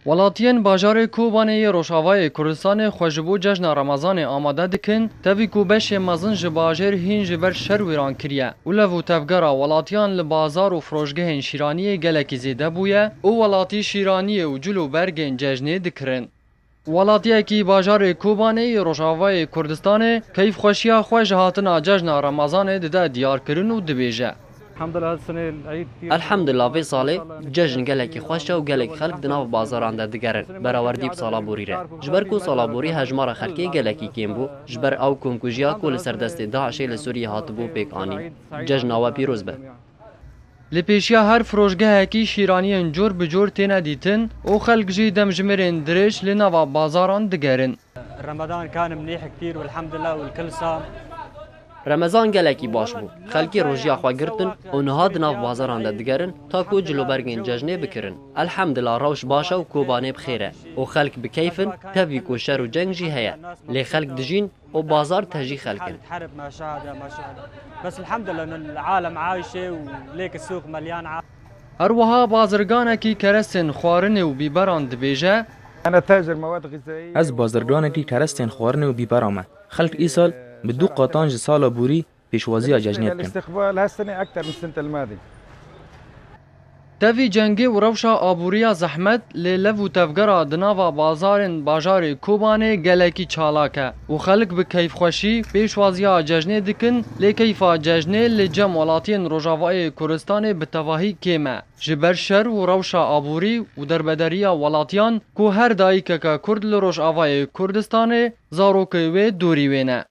ولاتین باجار کوبانه روشاوای کردستان خوشبو جشن رمضان آماده دکن تاوی کو بش مزن جباجر هین جبر شر ویران کریه ولو تفگرا ولاتیان لبازار و فروشگه شیرانی گلکی زیده بویه او ولاتی شیرانی و جلو برگن جشنه دکرن ولاتیه کی باجار کوبانه روشاوای کردستان کیف خوشیا خوش هاتنا جشن رمضان ده دیار کرن و دبیجه الحمد لله في صالح جشن قالك خوشة وقالك خلق دناف بازاران ده دقرن براوردي بصالابوري ره جبركو صالابوري هجمارة خلقي قالكي كيمبو جبر او كونكوجيا كل سردست داعشي لسوريا هاتبو بيك آني جشن آوا بيروز به لپیشیا هر فروشگاه کی شیرانی جور بجور تینا دیتن او خلق جی دم جمرین درش لنوا بازاران دگرن رمضان كان منيح كثير والحمد لله والكل صام رمضان گلکی باش بو خلکی روژیا خوا گرتن و نهاد ناف بازاران ده دگرن تا کو جلو برگین جشنه بکرن الحمدلله روش باشه و کوبانه بخیره و خلک بکیفن تاوی کو شر و جنگ جی هیا لی خلک دجین و بازار تجی خلکن حرب ما شاهده بس الحمد لله انه العالم عايشه وليك السوق مليان اروها بازرگانه کی کرستن خوارن و بیبران دبیجه انا تاجر مواد غذائيه از بازرگانێکی کەرەستێن خواردنێ و بیبەرامە خەڵک ئیسال bi du qatan ji sala borî pêşwaziya cejnê dikin. الاستقبال هالسنه اكثر من السنه الماضيه تاوی جنگی و روشا آبوریا زحمت لی لو تفگرا دناوا بازارن باجار کوبانه گلکی چالاکه و خلق به کیف خوشی پیشوازیا ججنه دکن لی کیفا ججنه لی جم ولاتین روژاوای کردستان به تواهی کیمه جبر شر و روشا آبوری و دربدریا ولاتیان کو هر دایکه که کرد لروژاوای کردستان زاروکوی دوری وینه